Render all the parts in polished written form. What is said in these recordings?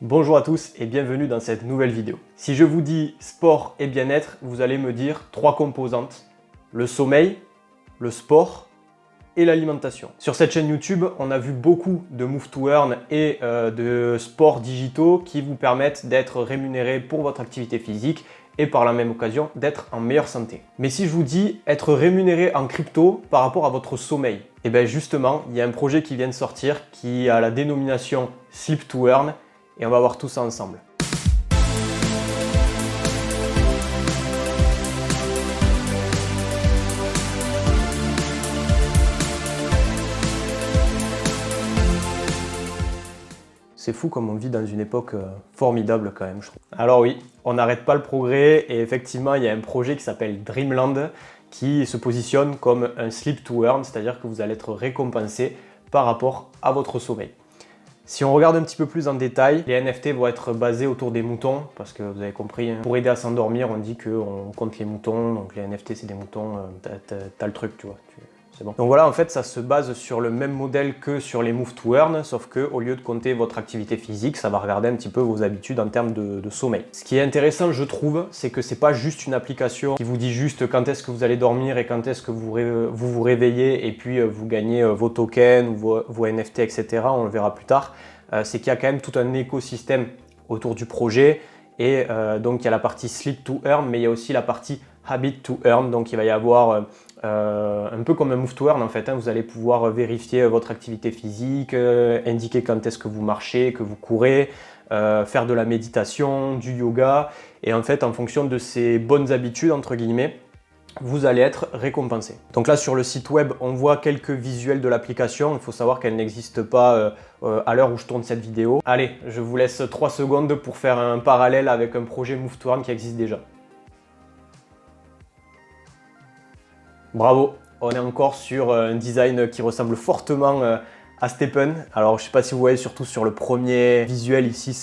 Bonjour à tous et bienvenue dans cette nouvelle vidéo. Si je vous dis sport et bien-être, vous allez me dire trois composantes: le sommeil, le sport et l'alimentation. Sur cette chaîne YouTube, on a vu beaucoup de Move to Earn et de sports digitaux qui vous permettent d'être rémunéré pour votre activité physique et par la même occasion d'être en meilleure santé. Mais si je vous dis être rémunéré en crypto par rapport à votre sommeil, et bien justement, il y a un projet qui vient de sortir qui a la dénomination Sleep to Earn et on va voir tout ça ensemble. C'est fou comme on vit dans une époque formidable quand même, je trouve. Alors oui, on n'arrête pas le progrès et effectivement, il y a un projet qui s'appelle Dreamland qui se positionne comme un sleep to earn, c'est-à-dire que vous allez être récompensé par rapport à votre sommeil. Si on regarde un petit peu plus en détail, les NFT vont être basés autour des moutons, parce que vous avez compris, pour aider à s'endormir, on dit qu'on compte les moutons, donc les NFT c'est des moutons, t'as le truc, tu vois. C'est bon. Donc voilà, en fait, ça se base sur le même modèle que sur les Move to Earn, sauf que au lieu de compter votre activité physique, ça va regarder un petit peu vos habitudes en termes de sommeil. Ce qui est intéressant, je trouve, c'est que c'est pas juste une application qui vous dit juste quand est-ce que vous allez dormir et quand est-ce que vous réveillez et puis vous gagnez vos tokens, vos NFT, etc. On le verra plus tard. C'est qu'il y a quand même tout un écosystème autour du projet et donc il y a la partie Sleep to Earn, mais il y a aussi la partie Habit to Earn. Donc il va y avoir un peu comme un Move to Earn en fait, hein, vous allez pouvoir vérifier votre activité physique, indiquer quand est-ce que vous marchez, que vous courez, faire de la méditation, du yoga, et en fait en fonction de ces bonnes habitudes entre guillemets, vous allez être récompensé. Donc là sur le site web, on voit quelques visuels de l'application. Il faut savoir qu'elle n'existe pas à l'heure où je tourne cette vidéo. Allez, je vous laisse 3 secondes pour faire un parallèle avec un projet Move to Earn qui existe déjà. Bravo, on est encore sur un design qui ressemble fortement à Stephen. Alors je sais pas si vous voyez, surtout sur le premier visuel ici,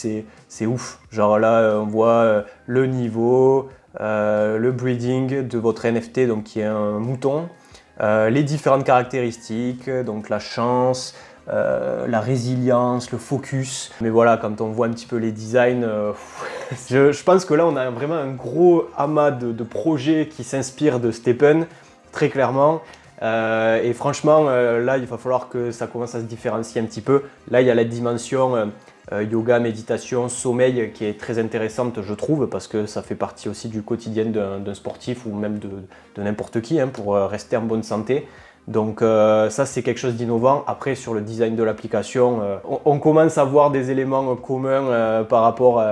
c'est ouf. Genre là on voit le niveau, le breeding de votre NFT, donc qui est un mouton, les différentes caractéristiques, donc la chance, la résilience, le focus. Mais voilà, quand on voit un petit peu les designs, je pense que là on a vraiment un gros amas de projets qui s'inspirent de Stephen, très clairement. Et franchement, là, il va falloir que ça commence à se différencier un petit peu. Là, il y a la dimension yoga, méditation, sommeil qui est très intéressante, je trouve, parce que ça fait partie aussi du quotidien d'un sportif ou même de n'importe qui, hein, pour rester en bonne santé. Donc ça, c'est quelque chose d'innovant. Après, sur le design de l'application, on commence à voir des éléments communs par rapport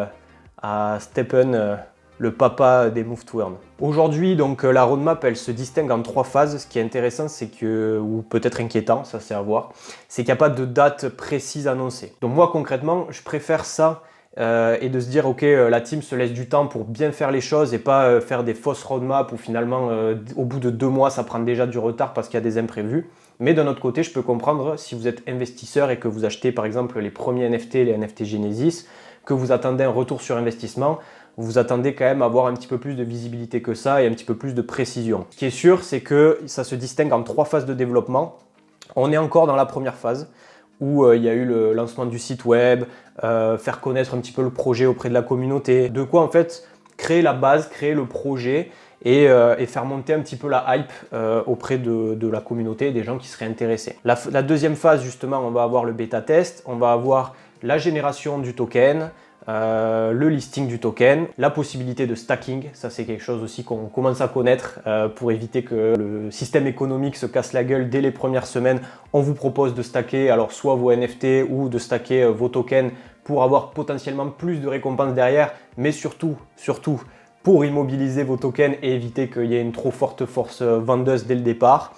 à Stephen, le papa des Move to Earn. Aujourd'hui, donc la roadmap, elle se distingue en 3 phases. Ce qui est intéressant, c'est que, ou peut-être inquiétant, ça c'est à voir, c'est qu'il n'y a pas de date précise annoncée. Donc moi concrètement, je préfère ça et de se dire ok, la team se laisse du temps pour bien faire les choses et pas faire des fausses roadmaps où finalement au bout de 2 mois ça prend déjà du retard parce qu'il y a des imprévus. Mais d'un autre côté, je peux comprendre si vous êtes investisseur et que vous achetez par exemple les premiers NFT, les NFT Genesis, que vous attendez un retour sur investissement, vous attendez quand même à avoir un petit peu plus de visibilité que ça et un petit peu plus de précision. Ce qui est sûr, c'est que ça se distingue en 3 phases de développement. On est encore dans la première phase où il y a eu le lancement du site web, faire connaître un petit peu le projet auprès de la communauté, de quoi en fait créer la base, créer le projet et faire monter un petit peu la hype auprès de la communauté et des gens qui seraient intéressés. La deuxième phase, justement, on va avoir le bêta test, on va avoir la génération du token, le listing du token, la possibilité de stacking, ça c'est quelque chose aussi qu'on commence à connaître pour éviter que le système économique se casse la gueule dès les premières semaines. On vous propose de stacker alors soit vos NFT ou de stacker vos tokens pour avoir potentiellement plus de récompenses derrière, mais surtout pour immobiliser vos tokens et éviter qu'il y ait une trop forte force vendeuse dès le départ.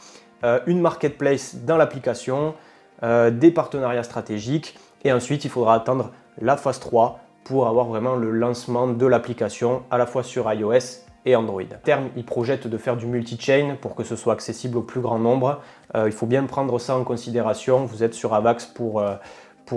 Une marketplace dans l'application, des partenariats stratégiques et ensuite il faudra attendre la phase 3 pour avoir vraiment le lancement de l'application à la fois sur iOS et Android. À terme, ils projettent de faire du multi-chain pour que ce soit accessible au plus grand nombre. Il faut bien prendre ça en considération. Vous êtes sur Avax pour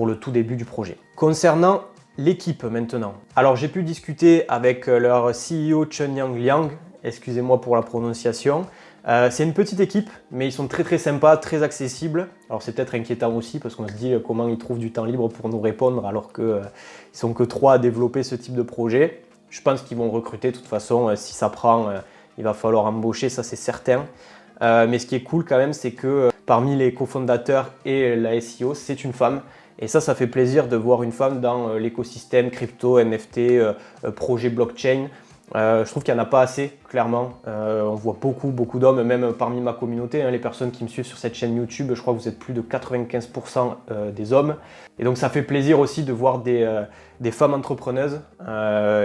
le tout début du projet. Concernant l'équipe maintenant. Alors j'ai pu discuter avec leur CEO Chunyang Liang, excusez-moi pour la prononciation, C'est une petite équipe, mais ils sont très très sympas, très accessibles. Alors c'est peut-être inquiétant aussi parce qu'on se dit comment ils trouvent du temps libre pour nous répondre alors qu'ils sont que 3 à développer ce type de projet. Je pense qu'ils vont recruter de toute façon, si ça prend, il va falloir embaucher, ça c'est certain. Mais ce qui est cool quand même, c'est que parmi les cofondateurs et la SEO, c'est une femme. Et ça fait plaisir de voir une femme dans l'écosystème crypto, NFT, projet blockchain. Je trouve qu'il n'y en a pas assez, clairement. On voit beaucoup d'hommes, même parmi ma communauté, hein, les personnes qui me suivent sur cette chaîne YouTube, je crois que vous êtes plus de 95% des hommes. Et donc ça fait plaisir aussi de voir des femmes entrepreneuses.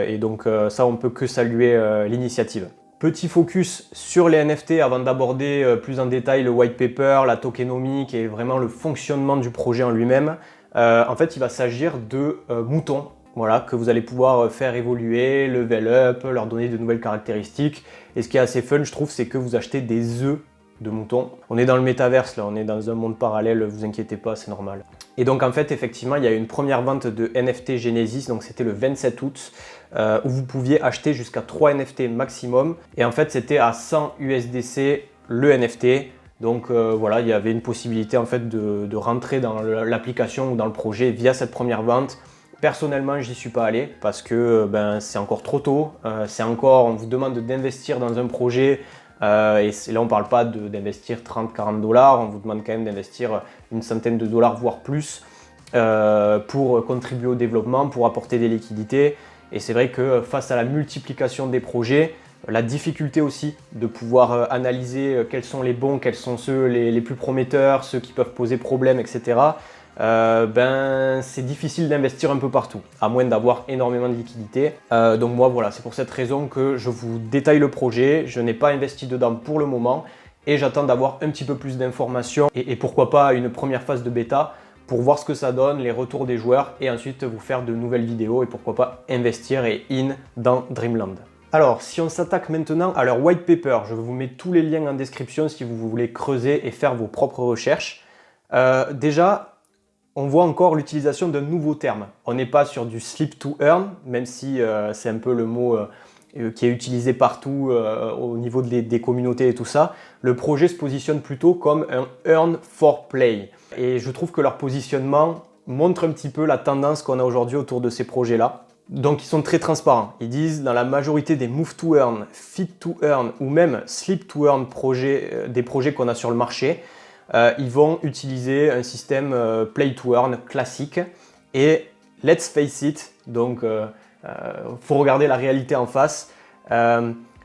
Et donc ça, on peut que saluer l'initiative. Petit focus sur les NFT avant d'aborder plus en détail le white paper, la tokenomique et vraiment le fonctionnement du projet en lui-même. En fait, il va s'agir de moutons, voilà, que vous allez pouvoir faire évoluer, level up, leur donner de nouvelles caractéristiques. Et ce qui est assez fun, je trouve, c'est que vous achetez des œufs de moutons. On est dans le métaverse, là, on est dans un monde parallèle, vous inquiétez pas, c'est normal. Et donc en fait, effectivement, il y a eu une première vente de NFT Genesis, donc c'était le 27 août, où vous pouviez acheter jusqu'à 3 NFT maximum. Et en fait, c'était à 100 USDC le NFT. Donc voilà, il y avait une possibilité en fait de rentrer dans l'application ou dans le projet via cette première vente. Personnellement, j'y suis pas allé parce que c'est encore trop tôt. On vous demande d'investir dans un projet et là on ne parle pas d'investir 30-40 $, on vous demande quand même d'investir une centaine de dollars voire plus pour contribuer au développement, pour apporter des liquidités. Et c'est vrai que face à la multiplication des projets, la difficulté aussi de pouvoir analyser quels sont les bons, quels sont ceux les plus prometteurs, ceux qui peuvent poser problème, etc. C'est difficile d'investir un peu partout, à moins d'avoir énormément de liquidités. Donc moi voilà, c'est pour cette raison que je vous détaille le projet. Je n'ai pas investi dedans pour le moment et j'attends d'avoir un petit peu plus d'informations et pourquoi pas une première phase de bêta pour voir ce que ça donne, les retours des joueurs et ensuite vous faire de nouvelles vidéos et pourquoi pas investir et dans Dreamland. Alors, si on s'attaque maintenant à leur white paper, je vous mets tous les liens en description si vous voulez creuser et faire vos propres recherches. Déjà, on voit encore l'utilisation d'un nouveau terme. On n'est pas sur du sleep to earn, même si c'est un peu le mot qui est utilisé partout au niveau des communautés et tout ça. Le projet se positionne plutôt comme un earn for play. Et je trouve que leur positionnement montre un petit peu la tendance qu'on a aujourd'hui autour de ces projets-là. Donc ils sont très transparents. Ils disent dans la majorité des move to earn, fit to earn ou même sleep to earn des projets qu'on a sur le marché, ils vont utiliser un système play to earn classique. Et let's face it, donc faut regarder la réalité en face.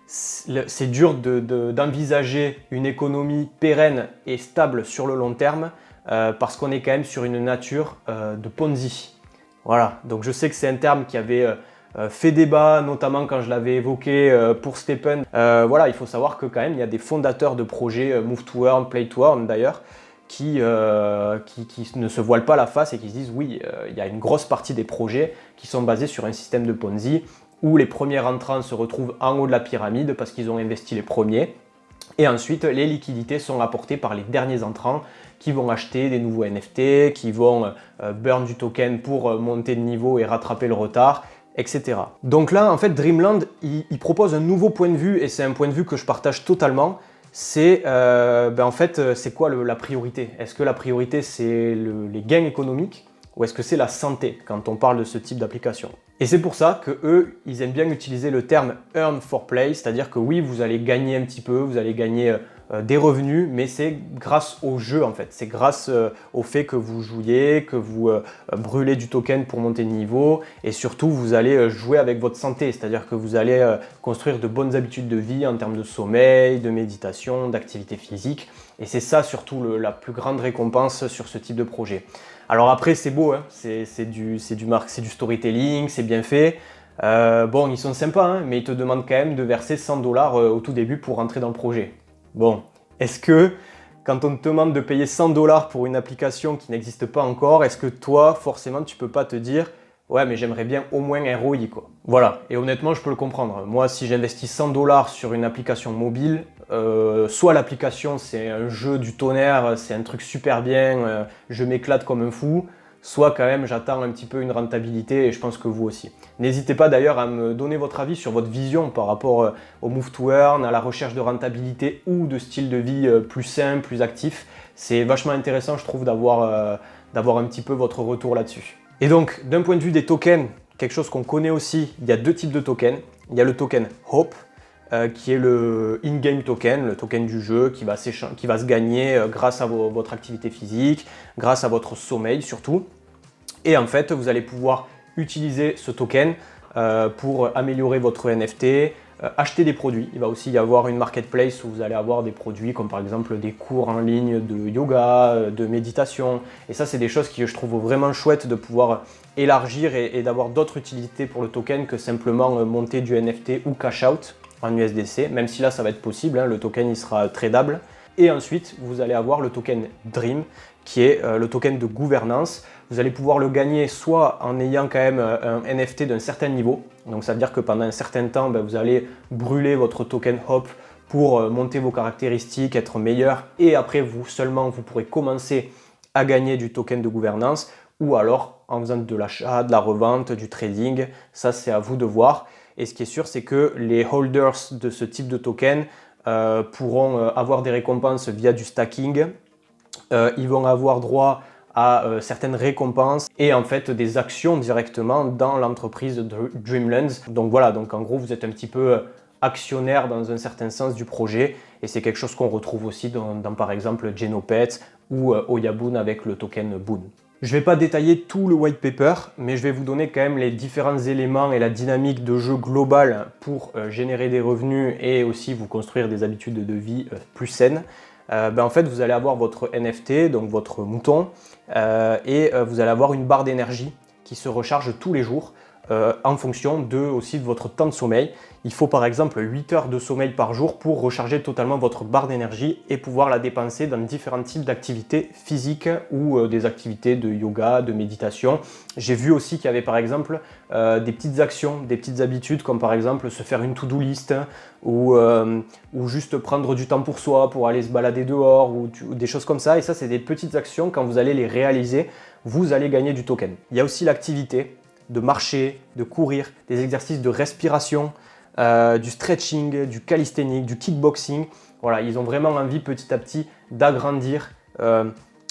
C'est dur d'envisager une économie pérenne et stable sur le long terme parce qu'on est quand même sur une nature de Ponzi. Voilà, donc je sais que c'est un terme qui avait fait débat, notamment quand je l'avais évoqué pour STEPN. Voilà, il faut savoir que quand même, il y a des fondateurs de projets Move to Earn, Play to Earn d'ailleurs, qui ne se voilent pas la face et qui se disent oui, il y a une grosse partie des projets qui sont basés sur un système de Ponzi où les premiers entrants se retrouvent en haut de la pyramide parce qu'ils ont investi les premiers. Et ensuite, les liquidités sont apportées par les derniers entrants qui vont acheter des nouveaux NFT, qui vont burn du token pour monter de niveau et rattraper le retard, etc. Donc là, en fait, Dreamland, il propose un nouveau point de vue et c'est un point de vue que je partage totalement. C'est en fait, c'est quoi la priorité? Est-ce que la priorité, c'est les gains économiques ou est-ce que c'est la santé quand on parle de ce type d'application? Et c'est pour ça que eux, ils aiment bien utiliser le terme earn for play, c'est-à-dire que oui, vous allez gagner un petit peu, vous allez gagner des revenus, mais c'est grâce au jeu en fait. C'est grâce au fait que vous jouiez, que vous brûlez du token pour monter de niveau, et surtout vous allez jouer avec votre santé, c'est-à-dire que vous allez construire de bonnes habitudes de vie en termes de sommeil, de méditation, d'activité physique, et c'est ça surtout la plus grande récompense sur ce type de projet. Alors après c'est beau, hein, c'est du storytelling, c'est bien fait. Bon, ils sont sympas, hein, mais ils te demandent quand même de verser 100 $ au tout début pour rentrer dans le projet. Bon, est-ce que quand on te demande de payer 100 $ pour une application qui n'existe pas encore, est-ce que toi, forcément, tu peux pas te dire « Ouais, mais j'aimerais bien au moins un ROI, quoi. » Voilà, et honnêtement, je peux le comprendre. Moi, si j'investis 100 $ sur une application mobile, soit l'application, c'est un jeu du tonnerre, c'est un truc super bien, je m'éclate comme un fou, soit quand même j'attends un petit peu une rentabilité et je pense que vous aussi. N'hésitez pas d'ailleurs à me donner votre avis sur votre vision par rapport au Move to Earn, à la recherche de rentabilité ou de style de vie plus sain, plus actif. C'est vachement intéressant je trouve d'avoir un petit peu votre retour là-dessus. Et donc d'un point de vue des tokens, quelque chose qu'on connaît aussi, il y a deux types de tokens. Il y a le token Hope, qui est le in-game token, le token du jeu qui va se gagner grâce à votre activité physique, grâce à votre sommeil surtout. Et en fait, vous allez pouvoir utiliser ce token pour améliorer votre NFT, acheter des produits. Il va aussi y avoir une marketplace où vous allez avoir des produits comme par exemple des cours en ligne de yoga, de méditation. Et ça, c'est des choses que je trouve vraiment chouettes de pouvoir élargir et d'avoir d'autres utilités pour le token que simplement monter du NFT ou cash out en USDC, même si là ça va être possible, hein, le token il sera tradable. Et ensuite, vous allez avoir le token Dream, qui est le token de gouvernance. Vous allez pouvoir le gagner soit en ayant quand même un NFT d'un certain niveau, donc ça veut dire que pendant un certain temps, vous allez brûler votre token Hope pour monter vos caractéristiques, être meilleur, et après vous pourrez commencer à gagner du token de gouvernance, ou alors en faisant de l'achat, de la revente, du trading, ça c'est à vous de voir. Et ce qui est sûr, c'est que les holders de ce type de token pourront avoir des récompenses via du stacking. Ils vont avoir droit à certaines récompenses et en fait des actions directement dans l'entreprise Dreamlands. Donc voilà, donc en gros, vous êtes un petit peu actionnaire dans un certain sens du projet et c'est quelque chose qu'on retrouve aussi dans par exemple Genopets ou Oyabun avec le token Boon. Je ne vais pas détailler tout le white paper, mais je vais vous donner quand même les différents éléments et la dynamique de jeu globale pour générer des revenus et aussi vous construire des habitudes de vie plus saines. En fait, vous allez avoir votre NFT, donc votre mouton, et vous allez avoir une barre d'énergie qui se recharge tous les jours en fonction aussi de votre temps de sommeil. Il faut par exemple 8 heures de sommeil par jour pour recharger totalement votre barre d'énergie et pouvoir la dépenser dans différents types d'activités physiques ou des activités de yoga, de méditation. J'ai vu aussi qu'il y avait par exemple des petites actions, des petites habitudes comme par exemple se faire une to-do list ou juste prendre du temps pour soi, pour aller se balader dehors ou des choses comme ça. Et ça, c'est des petites actions, quand vous allez les réaliser, vous allez gagner du token. Il y a aussi l'activité de marcher, de courir, des exercices de respiration, du stretching, du calisthenics, du kickboxing. Voilà, ils ont vraiment envie petit à petit d'agrandir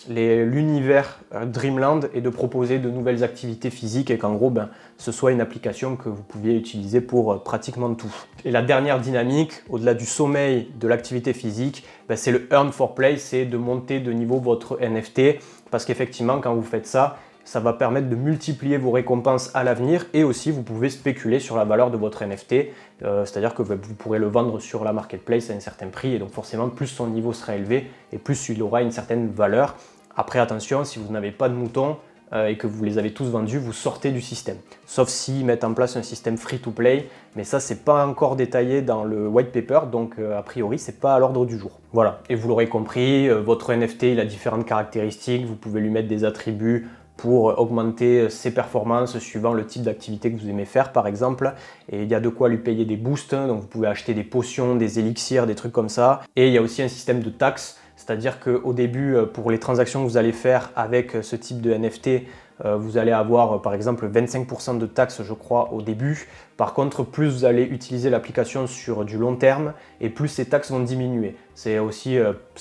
l'univers Dreamland et de proposer de nouvelles activités physiques et qu'en gros, ce soit une application que vous pouviez utiliser pour pratiquement tout. Et la dernière dynamique, au-delà du sommeil, de l'activité physique, c'est le Earn for Play, c'est de monter de niveau votre NFT parce qu'effectivement, quand vous faites ça, ça va permettre de multiplier vos récompenses à l'avenir et aussi vous pouvez spéculer sur la valeur de votre NFT, c'est-à-dire que vous pourrez le vendre sur la marketplace à un certain prix et donc forcément plus son niveau sera élevé et plus il aura une certaine valeur. Après attention, si vous n'avez pas de moutons et que vous les avez tous vendus, vous sortez du système. Sauf s'ils mettent en place un système free-to-play, mais ça c'est pas encore détaillé dans le white paper, donc a priori c'est pas à l'ordre du jour. Voilà, et vous l'aurez compris, votre NFT il a différentes caractéristiques, vous pouvez lui mettre des attributs pour augmenter ses performances suivant le type d'activité que vous aimez faire par exemple. Et il y a de quoi lui payer des boosts, donc vous pouvez acheter des potions, des élixirs, des trucs comme ça. Et il y a aussi un système de taxes, c'est-à-dire qu'au début, pour les transactions que vous allez faire avec ce type de NFT, vous allez avoir par exemple 25% de taxes je crois au début. Par contre, plus vous allez utiliser l'application sur du long terme et plus ces taxes vont diminuer. Ça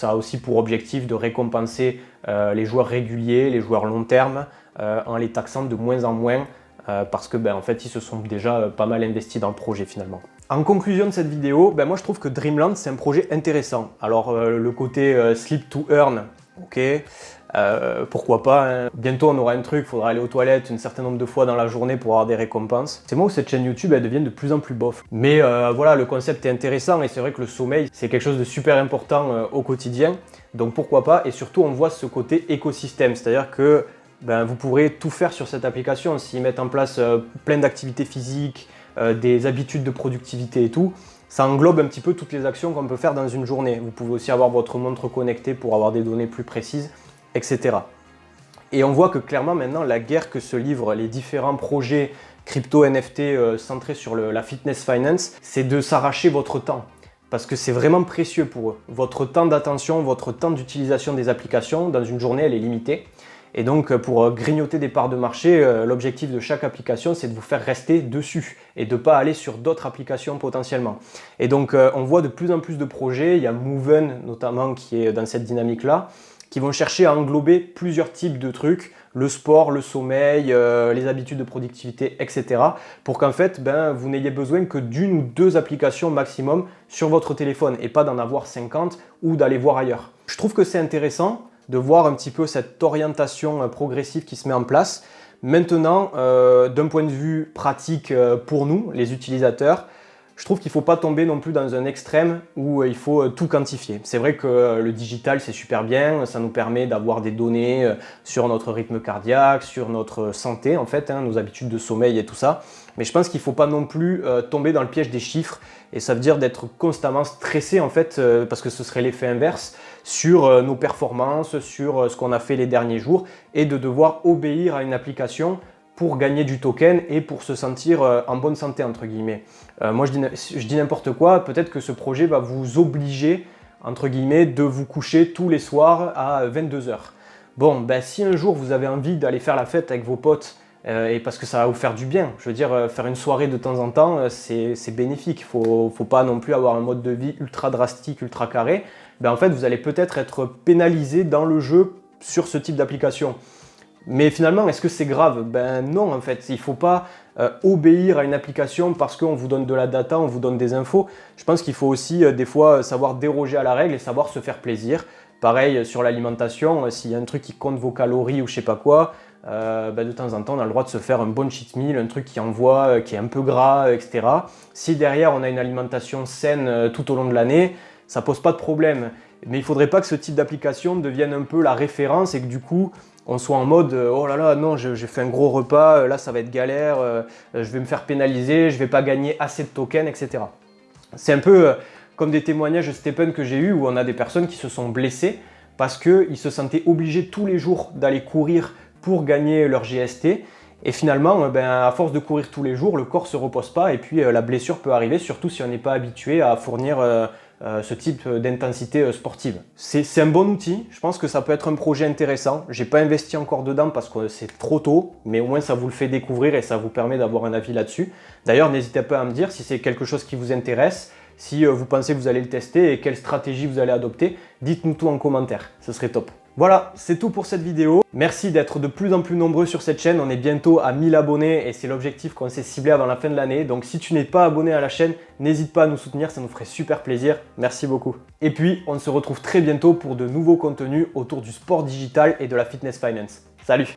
a aussi pour objectif de récompenser les joueurs réguliers, les joueurs long terme en les taxant de moins en moins parce que en fait ils se sont déjà pas mal investis dans le projet finalement. En conclusion de cette vidéo, moi je trouve que Dreamland c'est un projet intéressant. Alors le côté Sleep to Earn, ok, pourquoi pas, hein. Bientôt on aura un truc, il faudra aller aux toilettes un certain nombre de fois dans la journée pour avoir des récompenses. C'est moi où cette chaîne YouTube elle devient de plus en plus bof. Mais voilà, le concept est intéressant et c'est vrai que le sommeil c'est quelque chose de super important au quotidien. Donc pourquoi pas, et surtout on voit ce côté écosystème, c'est-à-dire que vous pourrez tout faire sur cette application. S'ils mettent en place plein d'activités physiques, des habitudes de productivité et tout, ça englobe un petit peu toutes les actions qu'on peut faire dans une journée. Vous pouvez aussi avoir votre montre connectée pour avoir des données plus précises, etc. Et on voit que clairement maintenant la guerre que se livrent les différents projets crypto NFT centrés sur la fitness finance, c'est de s'arracher votre temps. Parce que c'est vraiment précieux pour eux. Votre temps d'attention, votre temps d'utilisation des applications dans une journée, elle est limitée. Et donc pour grignoter des parts de marché, l'objectif de chaque application, c'est de vous faire rester dessus et de ne pas aller sur d'autres applications potentiellement. Et donc on voit de plus en plus de projets, il y a Moven notamment qui est dans cette dynamique-là, qui vont chercher à englober plusieurs types de trucs, le sport, le sommeil, les habitudes de productivité, etc. pour qu'en fait, vous n'ayez besoin que d'une ou deux applications maximum sur votre téléphone et pas d'en avoir 50 ou d'aller voir ailleurs. Je trouve que c'est intéressant de voir un petit peu cette orientation progressive qui se met en place. Maintenant, d'un point de vue pratique pour nous, les utilisateurs, je trouve qu'il ne faut pas tomber non plus dans un extrême où il faut tout quantifier. C'est vrai que le digital, c'est super bien, ça nous permet d'avoir des données sur notre rythme cardiaque, sur notre santé en fait, nos habitudes de sommeil et tout ça. Mais je pense qu'il ne faut pas non plus tomber dans le piège des chiffres et ça veut dire d'être constamment stressé en fait, parce que ce serait l'effet inverse sur nos performances, sur ce qu'on a fait les derniers jours et de devoir obéir à une application pour gagner du token et pour se sentir en bonne santé entre guillemets. Moi je dis n'importe quoi, peut-être que ce projet va vous obliger entre guillemets de vous coucher tous les soirs à 22 h. Bon, si un jour vous avez envie d'aller faire la fête avec vos potes et parce que ça va vous faire du bien, je veux dire faire une soirée de temps en temps c'est bénéfique, faut pas non plus avoir un mode de vie ultra drastique, ultra carré. En fait vous allez peut-être être pénalisé dans le jeu sur ce type d'application. Mais finalement, est-ce que c'est grave? Non, en fait, il ne faut pas obéir à une application parce qu'on vous donne de la data, on vous donne des infos. Je pense qu'il faut aussi des fois savoir déroger à la règle et savoir se faire plaisir. Pareil sur l'alimentation, s'il y a un truc qui compte vos calories ou je sais pas quoi, de temps en temps on a le droit de se faire un bon cheat meal, un truc qui envoie, qui est un peu gras, etc. Si derrière on a une alimentation saine tout au long de l'année, ça pose pas de problème. Mais il ne faudrait pas que ce type d'application devienne un peu la référence et que du coup on soit en mode oh là là non j'ai fait un gros repas, là ça va être galère, je vais me faire pénaliser, je vais pas gagner assez de tokens, etc. C'est un peu comme des témoignages de Stephen que j'ai eu où on a des personnes qui se sont blessées parce qu'ils se sentaient obligés tous les jours d'aller courir pour gagner leur GST. Et finalement, à force de courir tous les jours, le corps ne se repose pas et puis la blessure peut arriver, surtout si on n'est pas habitué à fournir ce type d'intensité sportive. C'est un bon outil, je pense que ça peut être un projet intéressant. J'ai pas investi encore dedans parce que c'est trop tôt, mais au moins ça vous le fait découvrir et ça vous permet d'avoir un avis là-dessus. D'ailleurs, n'hésitez pas à me dire si c'est quelque chose qui vous intéresse, si vous pensez que vous allez le tester et quelle stratégie vous allez adopter. Dites-nous tout en commentaire, ce serait top. Voilà, c'est tout pour cette vidéo. Merci d'être de plus en plus nombreux sur cette chaîne. On est bientôt à 1000 abonnés et c'est l'objectif qu'on s'est ciblé avant la fin de l'année. Donc si tu n'es pas abonné à la chaîne, n'hésite pas à nous soutenir, ça nous ferait super plaisir. Merci beaucoup. Et puis, on se retrouve très bientôt pour de nouveaux contenus autour du sport digital et de la fitness finance. Salut!